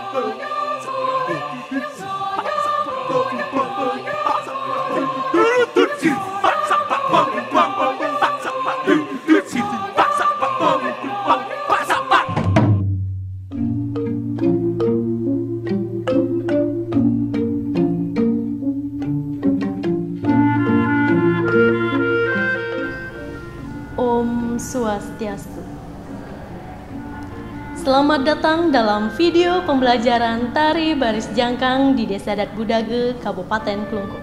Om Swastiastu. Selamat datang dalam video pembelajaran tari baris jangkang di Desa Adat Budage, Kabupaten Klungkung.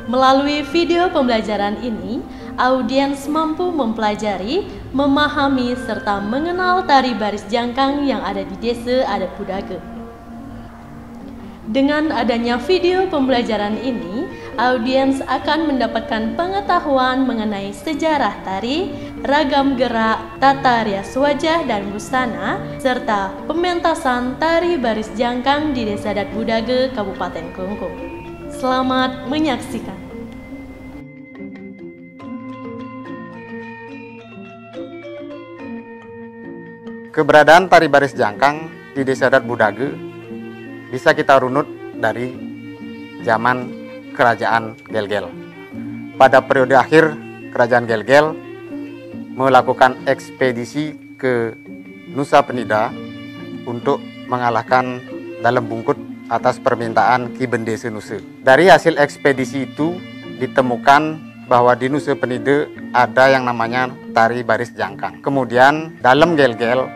Melalui video pembelajaran ini, audiens mampu mempelajari, memahami, serta mengenal tari baris jangkang yang ada di Desa Adat Budage. Dengan adanya video pembelajaran ini, audiens akan mendapatkan pengetahuan mengenai sejarah tari, ragam gerak, tata rias wajah dan busana, serta pementasan tari baris jangkang di Desa Adat Budage, Kabupaten Klungkung. Selamat menyaksikan. Keberadaan tari baris jangkang di Desa Adat Budage bisa kita runut dari zaman Kerajaan Gelgel. Pada periode akhir, Kerajaan Gelgel melakukan ekspedisi ke Nusa Penida untuk mengalahkan Dalem Bungkut atas permintaan Ki Bendese Nusa. Dari hasil ekspedisi itu ditemukan bahwa di Nusa Penida ada yang namanya tari baris jangkang. Kemudian Dalem Gelgel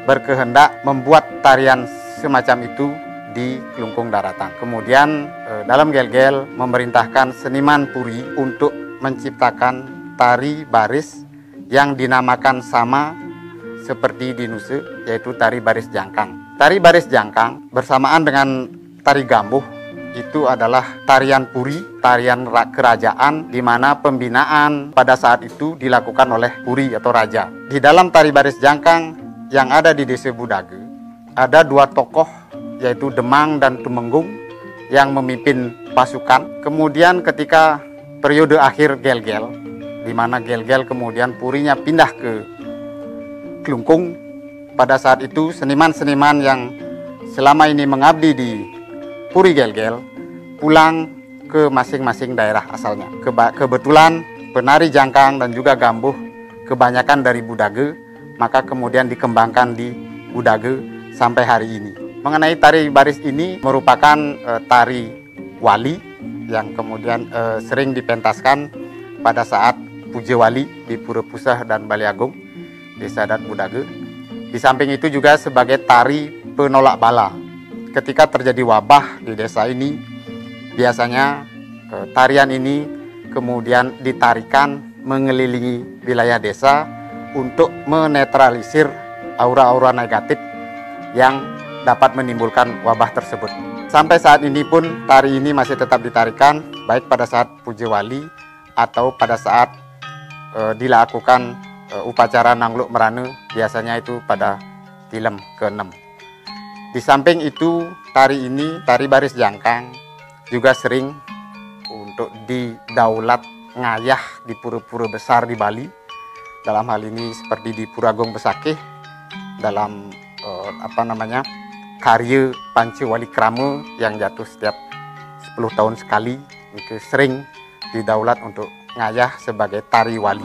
berkehendak membuat tarian semacam itu di Klungkung Daratan. Kemudian Dalem Gelgel memerintahkan seniman Puri untuk menciptakan tari baris yang dinamakan sama seperti di Nusa, yaitu tari baris jangkang. Tari baris jangkang bersamaan dengan tari gambuh itu adalah tarian Puri, tarian kerajaan, di mana pembinaan pada saat itu dilakukan oleh Puri atau raja. Di dalam tari baris jangkang yang ada di Desa Budage ada dua tokoh, yaitu Demang dan Tumenggung yang memimpin pasukan. Kemudian ketika periode akhir Gelgel, di mana Gelgel kemudian Purinya pindah ke Klungkung, pada saat itu seniman-seniman yang selama ini mengabdi di Puri Gelgel pulang ke masing-masing daerah asalnya. Kebetulan penari jangkang dan juga gambuh kebanyakan dari Budage, maka kemudian dikembangkan di Budage sampai hari ini. Mengenai tari baris ini merupakan tari wali yang kemudian sering dipentaskan pada saat puja wali di Pura Pusah dan Baliagung, Desa Adat Budage. Di samping itu juga sebagai tari penolak bala. Ketika terjadi wabah di desa ini, biasanya tarian ini kemudian ditarikan mengelilingi wilayah desa untuk menetralisir aura-aura negatif yang dapat menimbulkan wabah tersebut. Sampai saat ini pun tari ini masih tetap ditarikan, baik pada saat puja wali atau pada saat dilakukan upacara Nangluk Merane, biasanya itu pada Tilem ke-6. Di samping itu, tari ini, tari baris jangkang, juga sering untuk didaulat ngayah di pura-pura besar di Bali. Dalam hal ini seperti di Pura Agung Besakeh, dalam karya Panca Wali Krama yang jatuh setiap 10 tahun sekali, itu sering didaulat untuk ngayah sebagai tari wali.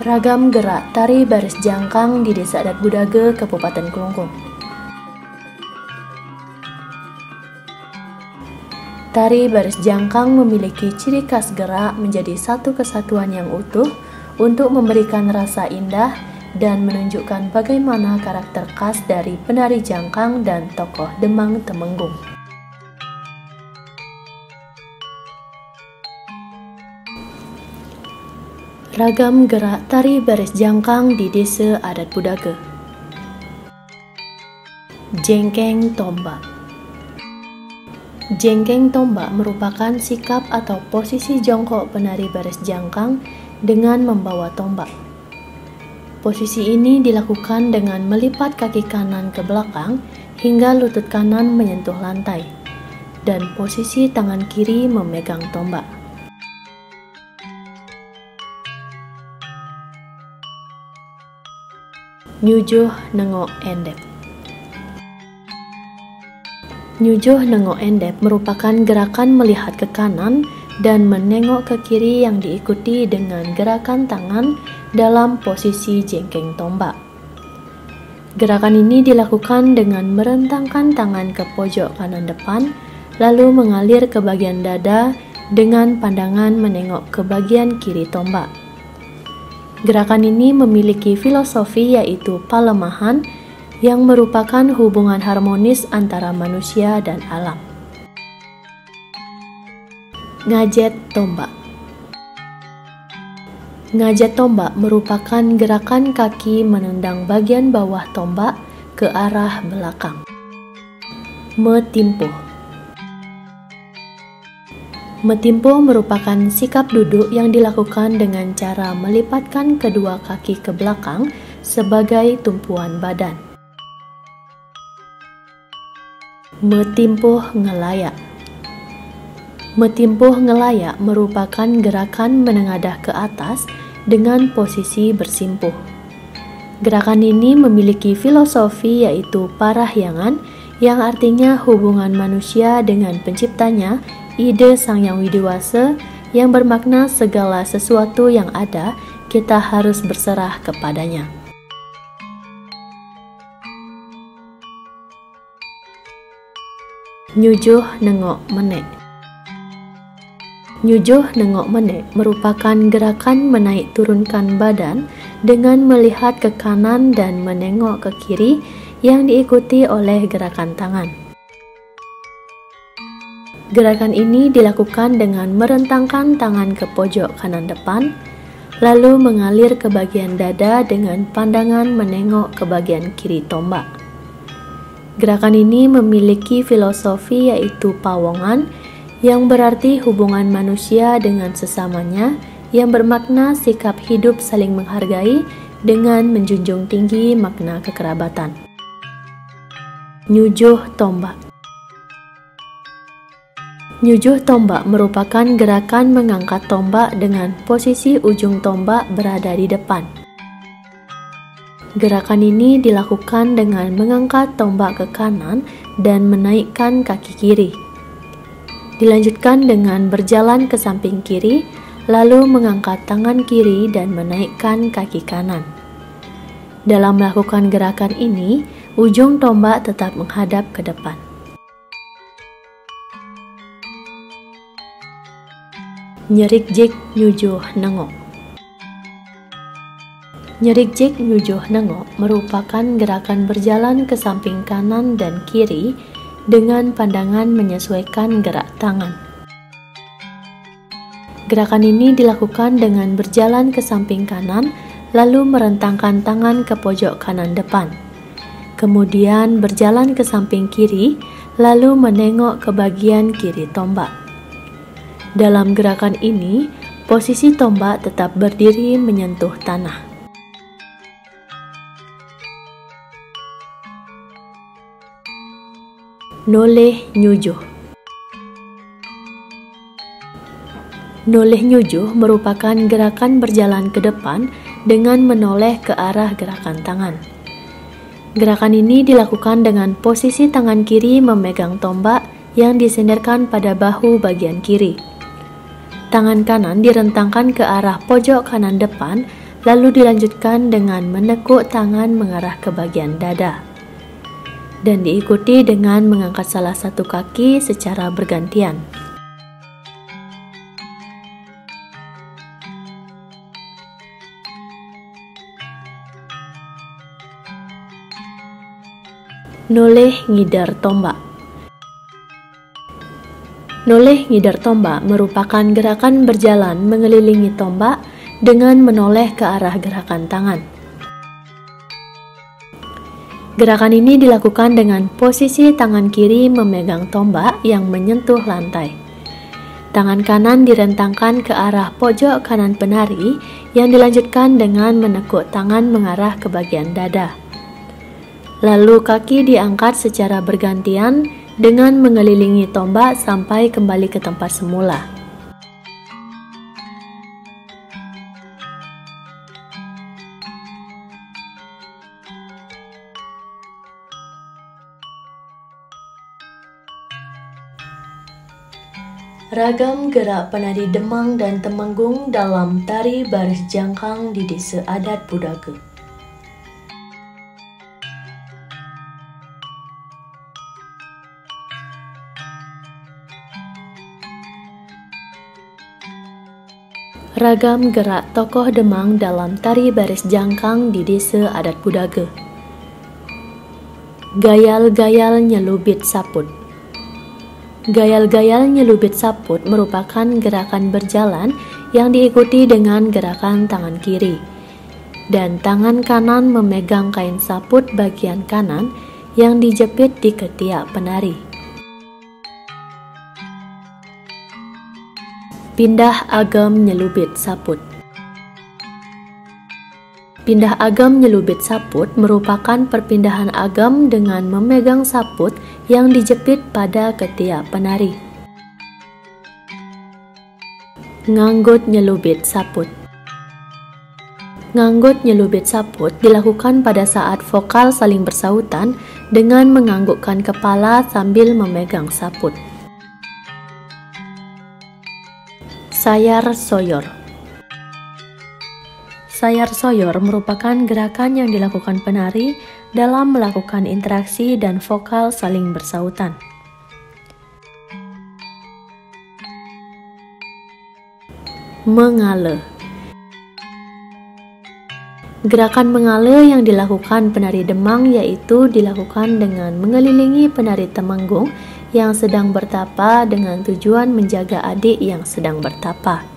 Ragam gerak tari baris jangkang di Desa Adat Budage, Kabupaten Klungkung. Tari baris jangkang memiliki ciri khas gerak menjadi satu kesatuan yang utuh untuk memberikan rasa indah dan menunjukkan bagaimana karakter khas dari penari jangkang dan tokoh Demang Tumenggung. Ragam gerak tari baris jangkang di Desa Adat Budage. Jengkeng tombak. Jengkeng tombak merupakan sikap atau posisi jongkok penari baris jangkang dengan membawa tombak. Posisi ini dilakukan dengan melipat kaki kanan ke belakang hingga lutut kanan menyentuh lantai, dan posisi tangan kiri memegang tombak. Nyujuh nengok endep. Nyujuh nengok endep merupakan gerakan melihat ke kanan dan menengok ke kiri yang diikuti dengan gerakan tangan dalam posisi jengkeng tombak. Gerakan ini dilakukan dengan merentangkan tangan ke pojok kanan depan, lalu mengalir ke bagian dada dengan pandangan menengok ke bagian kiri tombak. Gerakan ini memiliki filosofi yaitu palemahan yang merupakan hubungan harmonis antara manusia dan alam. Ngajet tombak. Ngajet tombak merupakan gerakan kaki menendang bagian bawah tombak ke arah belakang. Metimpuh. Metimpuh merupakan sikap duduk yang dilakukan dengan cara melipatkan kedua kaki ke belakang sebagai tumpuan badan. Metimpuh ngelayak. Metimpuh ngelayak merupakan gerakan menengadah ke atas dengan posisi bersimpuh. Gerakan ini memiliki filosofi yaitu parahyangan yang artinya hubungan manusia dengan penciptanya, ide Sang Yang Widiwasa, yang bermakna segala sesuatu yang ada kita harus berserah kepadanya. Nyujuh nengok menek. Nyujuh nengok menek merupakan gerakan menaik turunkan badan dengan melihat ke kanan dan menengok ke kiri yang diikuti oleh gerakan tangan. Gerakan ini dilakukan dengan merentangkan tangan ke pojok kanan depan, lalu mengalir ke bagian dada dengan pandangan menengok ke bagian kiri tombak. Gerakan ini memiliki filosofi yaitu pawongan, yang berarti hubungan manusia dengan sesamanya, yang bermakna sikap hidup saling menghargai dengan menjunjung tinggi makna kekerabatan. Nyujuh tombak. Nyujuh tombak merupakan gerakan mengangkat tombak dengan posisi ujung tombak berada di depan. Gerakan ini dilakukan dengan mengangkat tombak ke kanan dan menaikkan kaki kiri. Dilanjutkan dengan berjalan ke samping kiri, lalu mengangkat tangan kiri dan menaikkan kaki kanan. Dalam melakukan gerakan ini, ujung tombak tetap menghadap ke depan. Nyerik jik nyujuh nengok. Nyerik jik nyujuh nengok merupakan gerakan berjalan ke samping kanan dan kiri dengan pandangan menyesuaikan gerak tangan. Gerakan ini dilakukan dengan berjalan ke samping kanan, lalu merentangkan tangan ke pojok kanan depan. Kemudian berjalan ke samping kiri, lalu menengok ke bagian kiri tombak. Dalam gerakan ini, posisi tombak tetap berdiri menyentuh tanah. Noleh nyujuh. Noleh nyujuh merupakan gerakan berjalan ke depan dengan menoleh ke arah gerakan tangan. Gerakan ini dilakukan dengan posisi tangan kiri memegang tombak yang disenderkan pada bahu bagian kiri. Tangan kanan direntangkan ke arah pojok kanan depan, lalu dilanjutkan dengan menekuk tangan mengarah ke bagian dada, dan diikuti dengan mengangkat salah satu kaki secara bergantian. Noleh ngidar tombak. Noleh ngidar tombak merupakan gerakan berjalan mengelilingi tombak dengan menoleh ke arah gerakan tangan. Gerakan ini dilakukan dengan posisi tangan kiri memegang tombak yang menyentuh lantai. Tangan kanan direntangkan ke arah pojok kanan penari yang dilanjutkan dengan menekuk tangan mengarah ke bagian dada. Lalu kaki diangkat secara bergantian dengan mengelilingi tombak sampai kembali ke tempat semula. Ragam gerak penari Demang dan Temenggung dalam tari baris jangkang di desa adat Budaga. Ragam gerak tokoh Demang dalam tari baris jangkang di desa adat Budaga. Gayal-gayal nyelubit saput. Gayal-gayal nyelubit saput merupakan gerakan berjalan yang diikuti dengan gerakan tangan kiri, dan tangan kanan memegang kain saput bagian kanan yang dijepit di ketiak penari. Pindah agam nyelubit saput. Pindah agam nyelubit saput merupakan perpindahan agam dengan memegang saput yang dijepit pada ketiak penari. Nganggut nyelubit saput. Nganggut nyelubit saput dilakukan pada saat vokal saling bersautan dengan menganggukkan kepala sambil memegang saput. Sayar soyor. Sayar soyor merupakan gerakan yang dilakukan penari dalam melakukan interaksi dan vokal saling bersautan. Mengale. Gerakan mengale yang dilakukan penari Demang yaitu dilakukan dengan mengelilingi penari Temenggung yang sedang bertapa dengan tujuan menjaga adik yang sedang bertapa.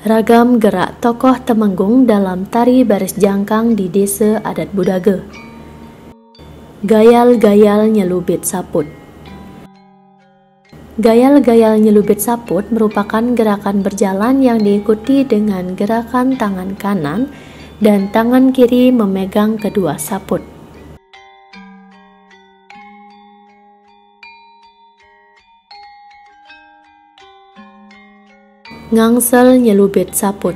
Ragam gerak tokoh Temenggung dalam tari baris jangkang di desa adat Budaga. Gayal-gayal nyelubit saput. Gayal-gayal nyelubit saput merupakan gerakan berjalan yang diikuti dengan gerakan tangan kanan dan tangan kiri memegang kedua saput. Ngangsel nyelubit saput.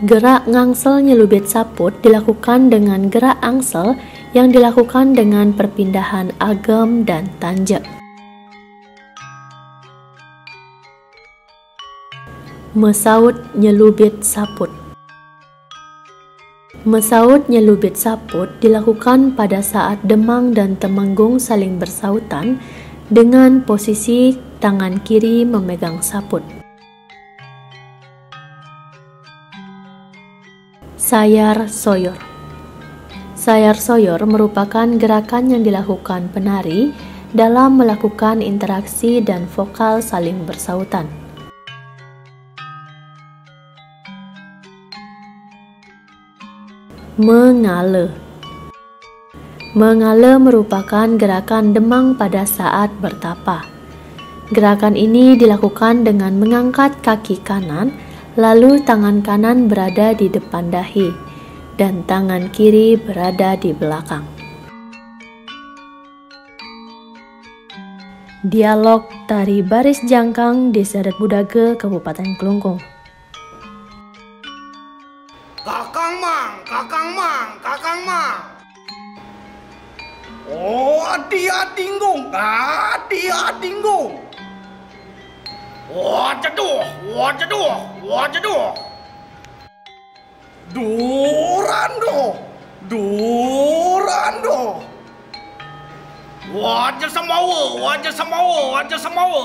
Gerak ngangsel nyelubit saput dilakukan dengan gerak angsel yang dilakukan dengan perpindahan agam dan tanjak. Mesaut nyelubit saput. Mesaut nyelubit saput dilakukan pada saat Demang dan Temenggung saling bersautan dengan posisi tangan kiri memegang saput. Sayar soyor. Sayar soyor merupakan gerakan yang dilakukan penari dalam melakukan interaksi dan vokal saling bersautan. Mengale. Mengale merupakan gerakan Demang pada saat bertapa. Gerakan ini dilakukan dengan mengangkat kaki kanan, lalu tangan kanan berada di depan dahi dan tangan kiri berada di belakang. Dialog tari baris jangkang Desa Adat Budaga, Kabupaten Kelungkung. Kakang Mang, Kakang Mang, Kakang Mang. Oh, adi-adinggung, adi-adinggung. Wajaduh, wajaduh, wajaduh. Durando, durando. Wajah sembawa, wajah sembawa, wajah sembawa.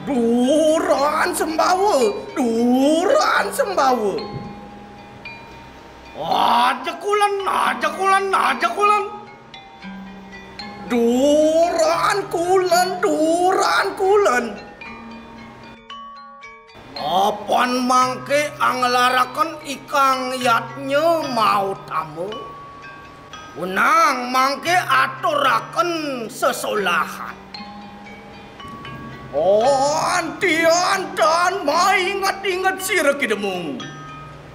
Duran sembawa, duran sembawa. Wajah kulan, aja kulan, aja kulan. Duran kulan, duran kulan. Apaan mangke anglarakan ikang yatnya mau tamu? Unang mangke aturakan sesolahan. Oh, antian dan ingat-ingat sira kidemung.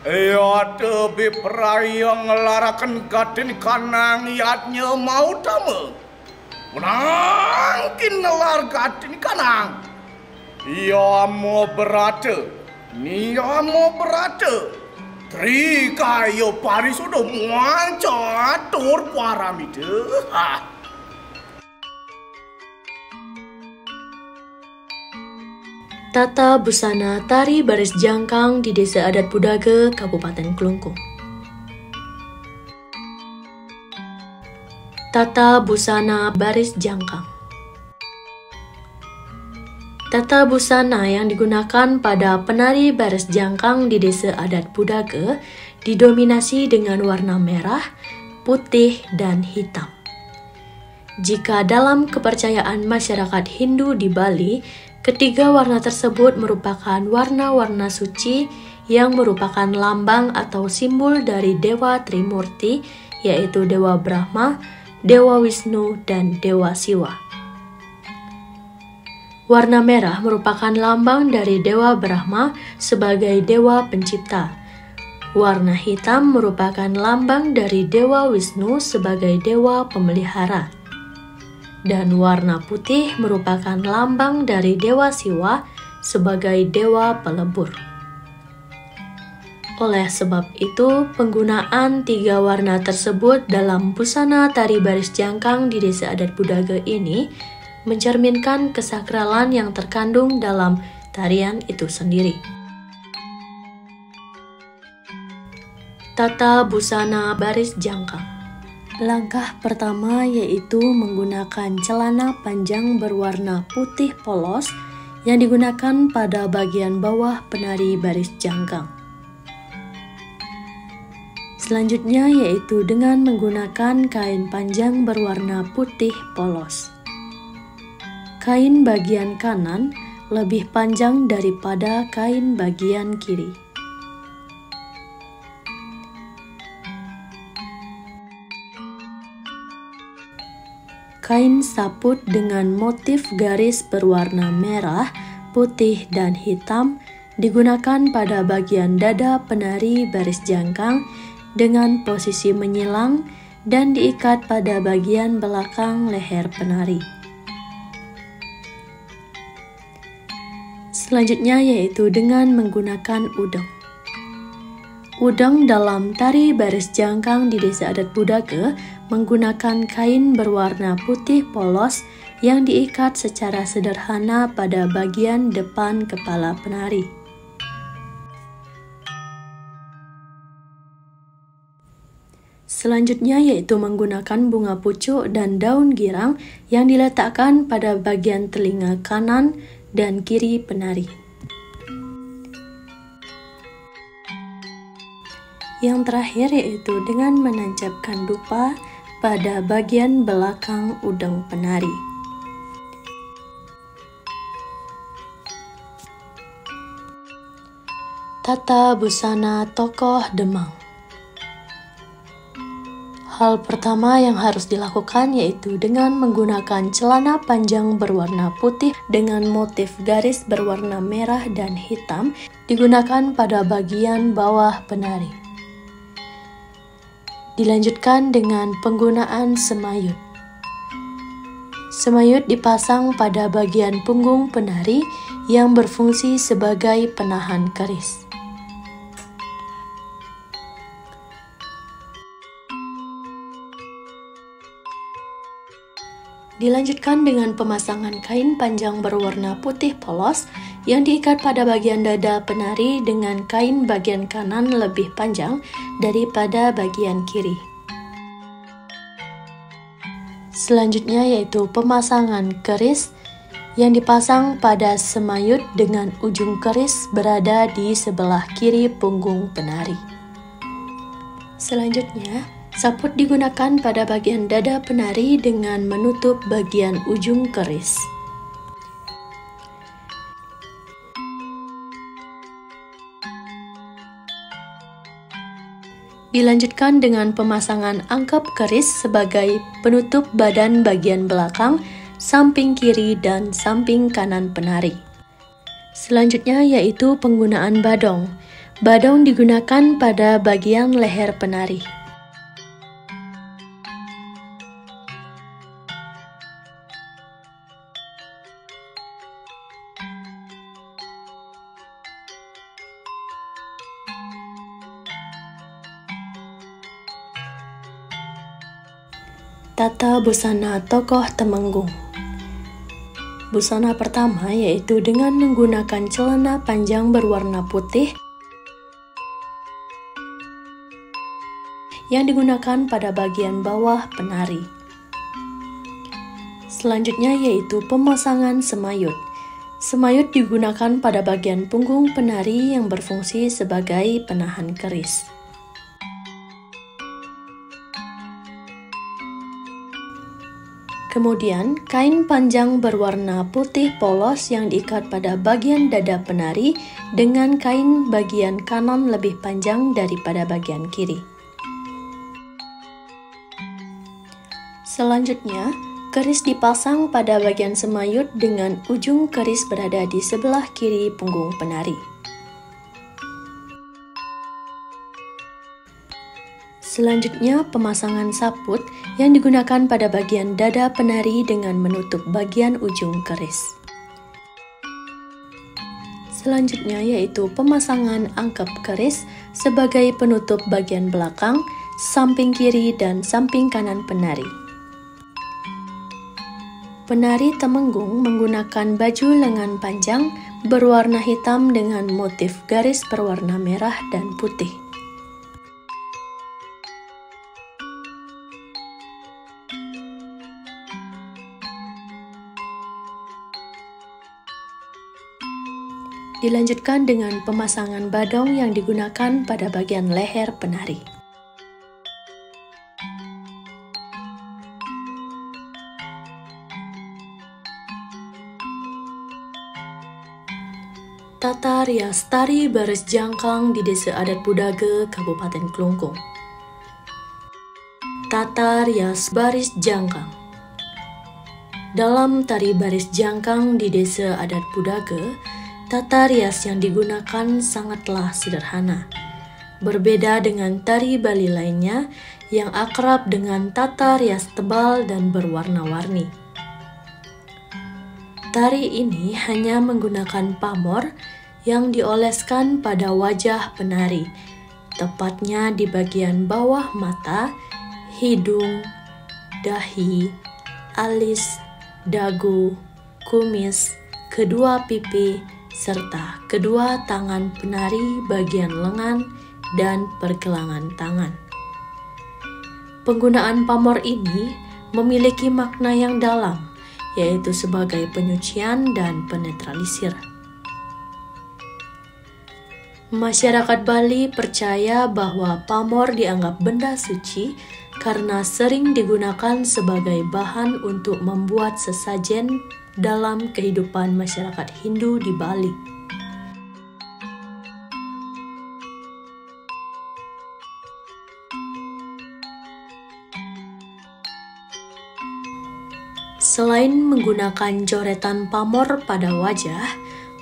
Tebe perayang ngelarakan gaten kanang yatnya mau tamu. Unang kin ngelar gaten kanang. Ia mau berata, nia mau berata. Tri kayo pari sudah muanca atur paramide. Tata busana tari baris jangkang di Desa Adat Budaga, Kabupaten Klungkung. Tata busana baris jangkang. Tata busana yang digunakan pada penari baris jangkang di Desa Adat Budaga didominasi dengan warna merah, putih, dan hitam. Jika dalam kepercayaan masyarakat Hindu di Bali, ketiga warna tersebut merupakan warna-warna suci yang merupakan lambang atau simbol dari Dewa Trimurti, yaitu Dewa Brahma, Dewa Wisnu, dan Dewa Siwa. Warna merah merupakan lambang dari Dewa Brahma sebagai Dewa Pencipta. Warna hitam merupakan lambang dari Dewa Wisnu sebagai Dewa Pemelihara. Dan warna putih merupakan lambang dari Dewa Siwa sebagai Dewa Pelebur. Oleh sebab itu, penggunaan tiga warna tersebut dalam busana tari baris jangkang di Desa Adat Budaga ini mencerminkan kesakralan yang terkandung dalam tarian itu sendiri. Tata busana baris jangkang. Langkah pertama yaitu menggunakan celana panjang berwarna putih polos yang digunakan pada bagian bawah penari baris jangkang. Selanjutnya yaitu dengan menggunakan kain panjang berwarna putih polos. Kain bagian kanan lebih panjang daripada kain bagian kiri. Kain saput dengan motif garis berwarna merah, putih, dan hitam digunakan pada bagian dada penari baris jangkang dengan posisi menyilang dan diikat pada bagian belakang leher penari. Selanjutnya yaitu dengan menggunakan udeng. Udeng dalam tari baris jangkang di Desa Adat Budaga menggunakan kain berwarna putih polos yang diikat secara sederhana pada bagian depan kepala penari. Selanjutnya yaitu menggunakan bunga pucuk dan daun girang yang diletakkan pada bagian telinga kanan dan kiri penari. Yang terakhir yaitu dengan menancapkan dupa pada bagian belakang udeng penari. Tata busana tokoh Demang. Hal pertama yang harus dilakukan yaitu dengan menggunakan celana panjang berwarna putih dengan motif garis berwarna merah dan hitam digunakan pada bagian bawah penari. Dilanjutkan dengan penggunaan semayut. Semayut dipasang pada bagian punggung penari yang berfungsi sebagai penahan keris. Dilanjutkan dengan pemasangan kain panjang berwarna putih polos yang diikat pada bagian dada penari dengan kain bagian kanan lebih panjang daripada bagian kiri. Selanjutnya yaitu pemasangan keris yang dipasang pada semayut dengan ujung keris berada di sebelah kiri punggung penari. Selanjutnya, saput digunakan pada bagian dada penari dengan menutup bagian ujung keris. Dilanjutkan dengan pemasangan angkap keris sebagai penutup badan bagian belakang, samping kiri dan samping kanan penari. Selanjutnya yaitu penggunaan badong. Badong digunakan pada bagian leher penari. Tata busana tokoh Temenggung. Busana pertama yaitu dengan menggunakan celana panjang berwarna putih yang digunakan pada bagian bawah penari. Selanjutnya yaitu pemasangan semayut. Semayut digunakan pada bagian punggung penari yang berfungsi sebagai penahan keris. Kemudian, kain panjang berwarna putih polos yang diikat pada bagian dada penari dengan kain bagian kanan lebih panjang daripada bagian kiri. Selanjutnya, keris dipasang pada bagian semayut dengan ujung keris berada di sebelah kiri punggung penari. Selanjutnya, pemasangan saput yang digunakan pada bagian dada penari dengan menutup bagian ujung keris. Selanjutnya yaitu pemasangan angkep keris sebagai penutup bagian belakang, samping kiri dan samping kanan penari. Penari Temenggung menggunakan baju lengan panjang berwarna hitam dengan motif garis berwarna merah dan putih. Dilanjutkan dengan pemasangan badong yang digunakan pada bagian leher penari. Tata rias tari baris jangkang di Desa Adat Budage, Kabupaten Klungkung. Tata rias baris jangkang. Dalam tari baris jangkang di Desa Adat Budage, tata rias yang digunakan sangatlah sederhana. Berbeda dengan tari Bali lainnya yang akrab dengan tata rias tebal dan berwarna-warni. Tari ini hanya menggunakan pamor yang dioleskan pada wajah penari, tepatnya di bagian bawah mata, hidung, dahi, alis, dagu, kumis, kedua pipi, serta kedua tangan penari bagian lengan dan pergelangan tangan. Penggunaan pamor ini memiliki makna yang dalam, yaitu sebagai penyucian dan penetralisir. Masyarakat Bali percaya bahwa pamor dianggap benda suci karena sering digunakan sebagai bahan untuk membuat sesajen dalam kehidupan masyarakat Hindu di Bali. Selain menggunakan coretan pamor pada wajah,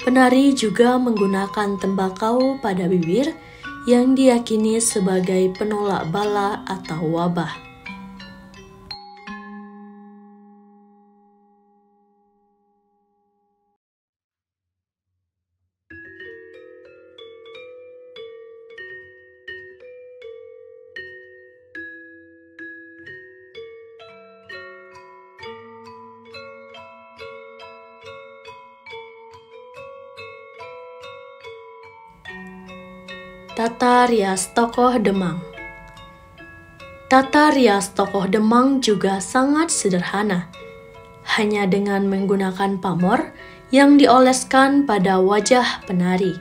penari juga menggunakan tembakau pada bibir yang diyakini sebagai penolak bala atau wabah. Tata rias tokoh Demang. Tata rias tokoh Demang juga sangat sederhana, hanya dengan menggunakan pamor yang dioleskan pada wajah penari,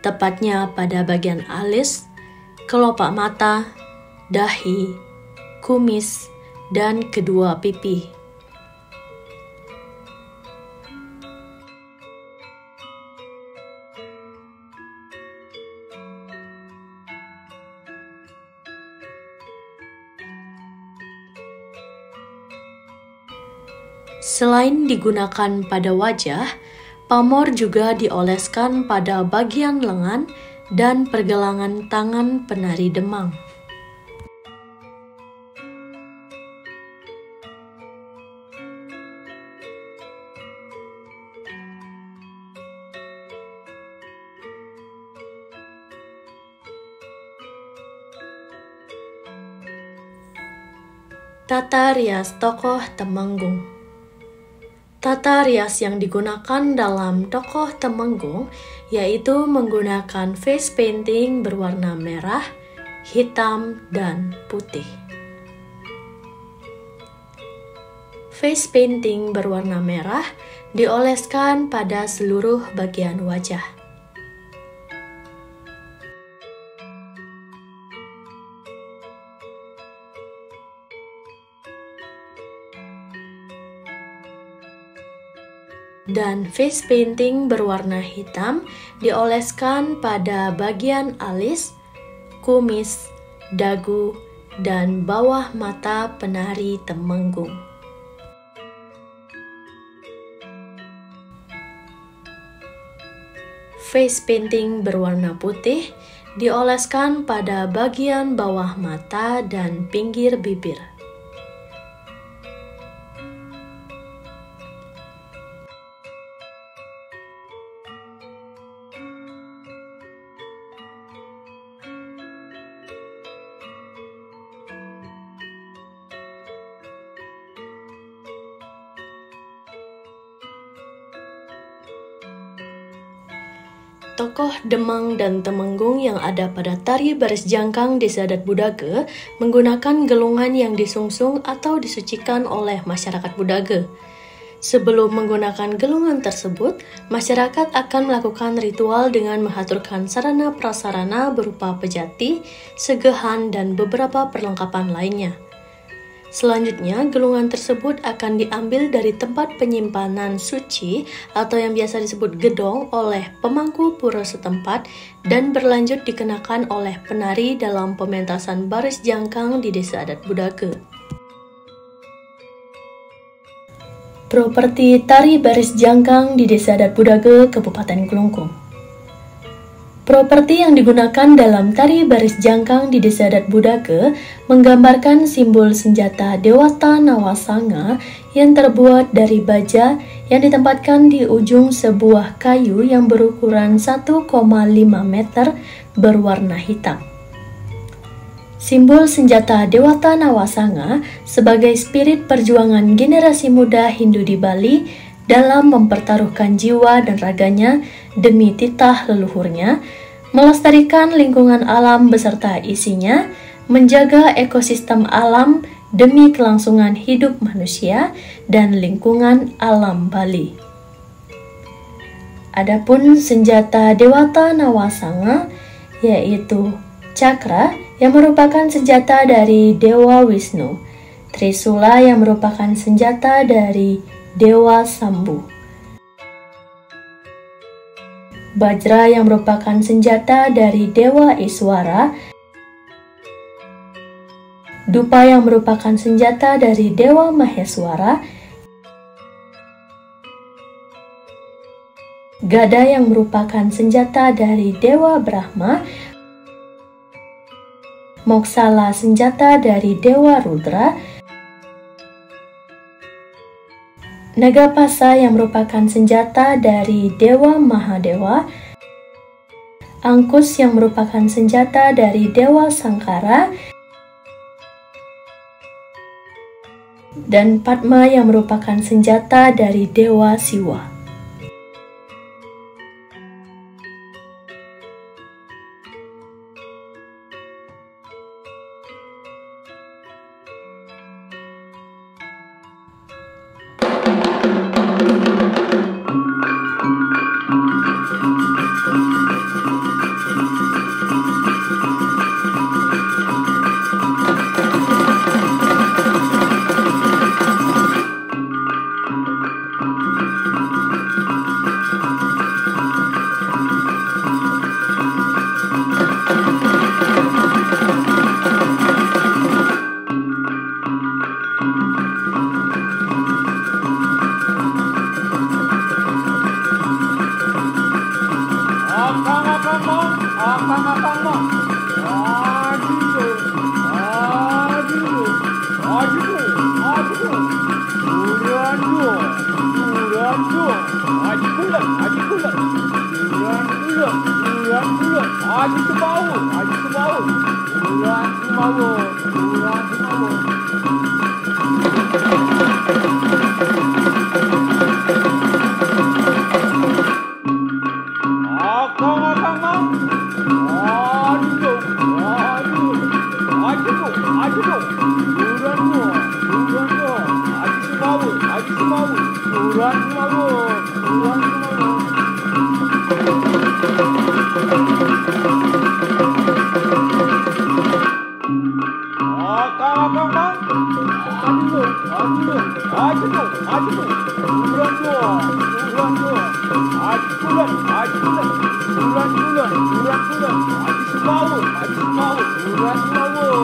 tepatnya pada bagian alis, kelopak mata, dahi, kumis, dan kedua pipi. Selain digunakan pada wajah, pamor juga dioleskan pada bagian lengan dan pergelangan tangan penari Demang. Tata rias tokoh Temenggung. Tata rias yang digunakan dalam tokoh Temenggung yaitu menggunakan face painting berwarna merah, hitam, dan putih. Face painting berwarna merah dioleskan pada seluruh bagian wajah. Dan face painting berwarna hitam dioleskan pada bagian alis, kumis, dagu, dan bawah mata penari Temenggung. Face painting berwarna putih dioleskan pada bagian bawah mata dan pinggir bibir. Tokoh Demang dan Temenggung yang ada pada tari baris jangkang Desa Adat Budage menggunakan gelungan yang disungsung atau disucikan oleh masyarakat Budage. Sebelum menggunakan gelungan tersebut, masyarakat akan melakukan ritual dengan mengaturkan sarana prasarana berupa pejati, segehan, dan beberapa perlengkapan lainnya. Selanjutnya, gelungan tersebut akan diambil dari tempat penyimpanan suci atau yang biasa disebut gedong oleh pemangku pura setempat dan berlanjut dikenakan oleh penari dalam pementasan baris jangkang di Desa Adat Budage. Properti tari baris jangkang di Desa Adat Budage, Kabupaten Kelungkung. Properti yang digunakan dalam tari baris jangkang di Desa Adat Budage menggambarkan simbol senjata Dewata Nawasanga yang terbuat dari baja yang ditempatkan di ujung sebuah kayu yang berukuran 1,5 meter berwarna hitam. Simbol senjata Dewata Nawasanga sebagai spirit perjuangan generasi muda Hindu di Bali dalam mempertaruhkan jiwa dan raganya demi titah leluhurnya, melestarikan lingkungan alam beserta isinya, menjaga ekosistem alam demi kelangsungan hidup manusia dan lingkungan alam Bali. Adapun senjata Dewata Nawasanga yaitu cakra yang merupakan senjata dari Dewa Wisnu, Trisula yang merupakan senjata dari Dewa Sambu, Bajra yang merupakan senjata dari Dewa Iswara, Dupa yang merupakan senjata dari Dewa Maheswara, Gada yang merupakan senjata dari Dewa Brahma, Moksala senjata dari Dewa Rudra, Nagapasa yang merupakan senjata dari Dewa Mahadewa, Angkus yang merupakan senjata dari Dewa Sangkara, dan Padma yang merupakan senjata dari Dewa Siwa. akang mah. Aduh. Aji kulat. Aji semau. Bulan semau. Akang mah. Aduh. Aji tu. Bulan tu. Aji semau. Bulan semau. Akang mah. Aji tu. Bulan tu. Aji kulat. Bulan. Aji semau. Bulan semau.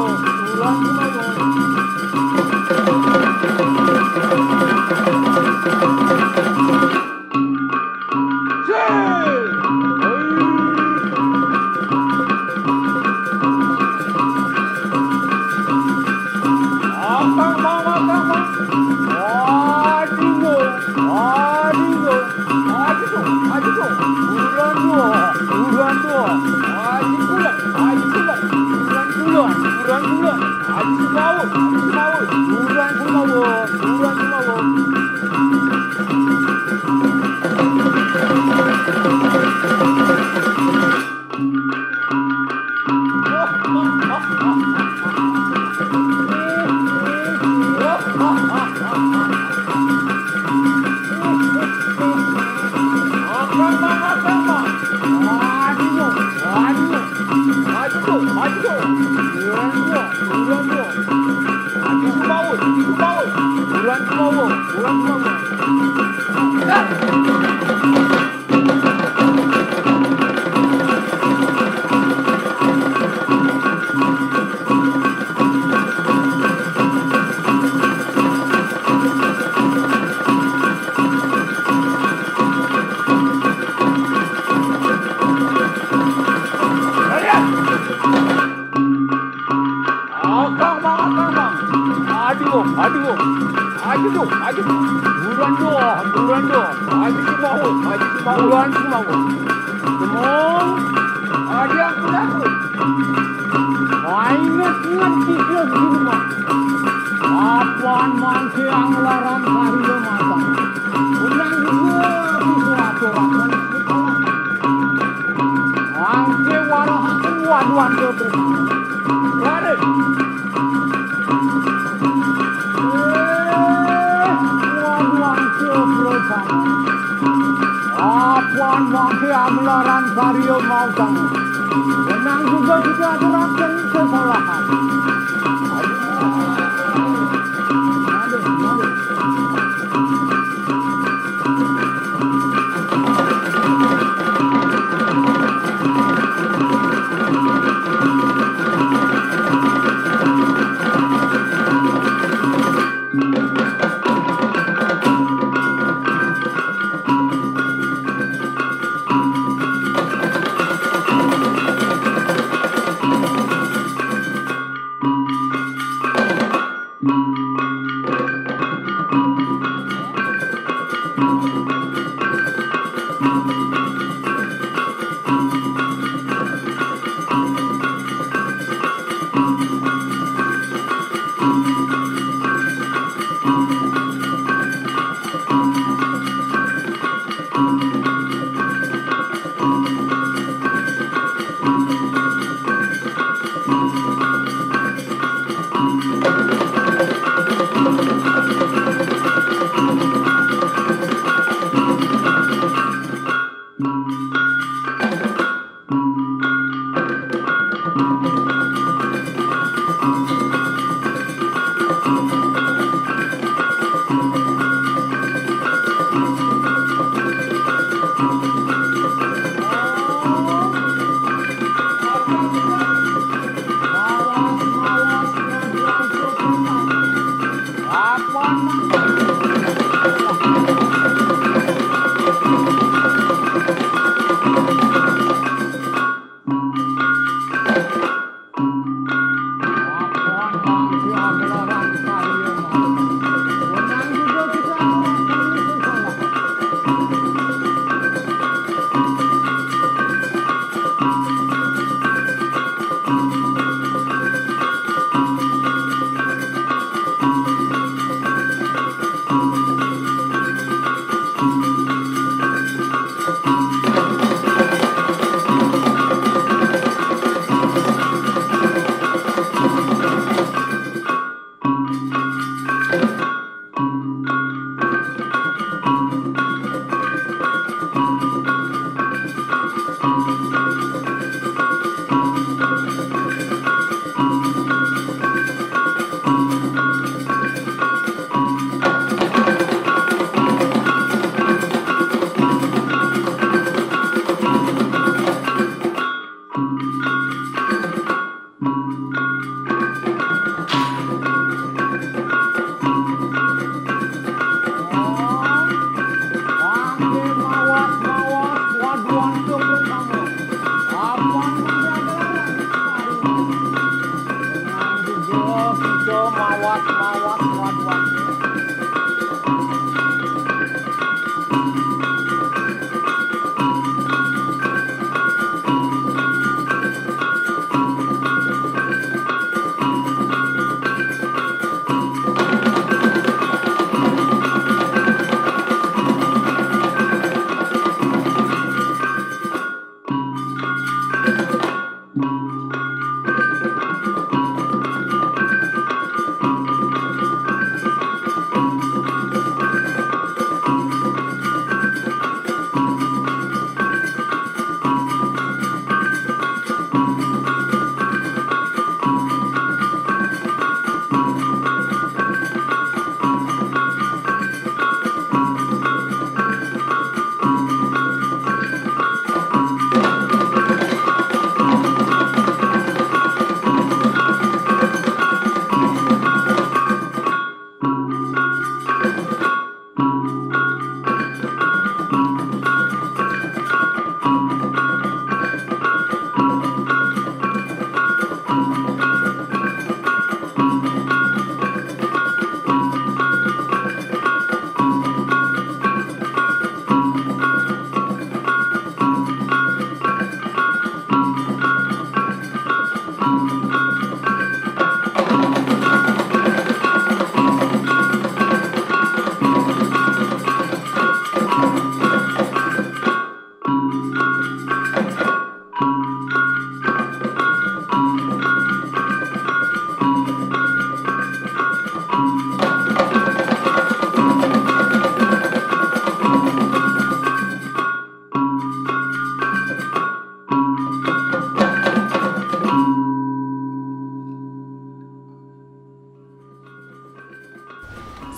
Hijau mawat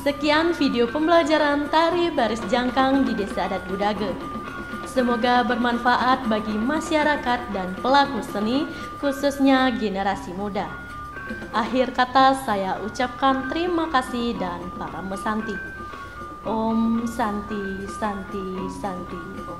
Sekian video pembelajaran tari baris jangkang di Desa Adat Budage. Semoga bermanfaat bagi masyarakat dan pelaku seni, khususnya generasi muda. Akhir kata saya ucapkan terima kasih dan para mesanti. Om Santi Santi Santi Om.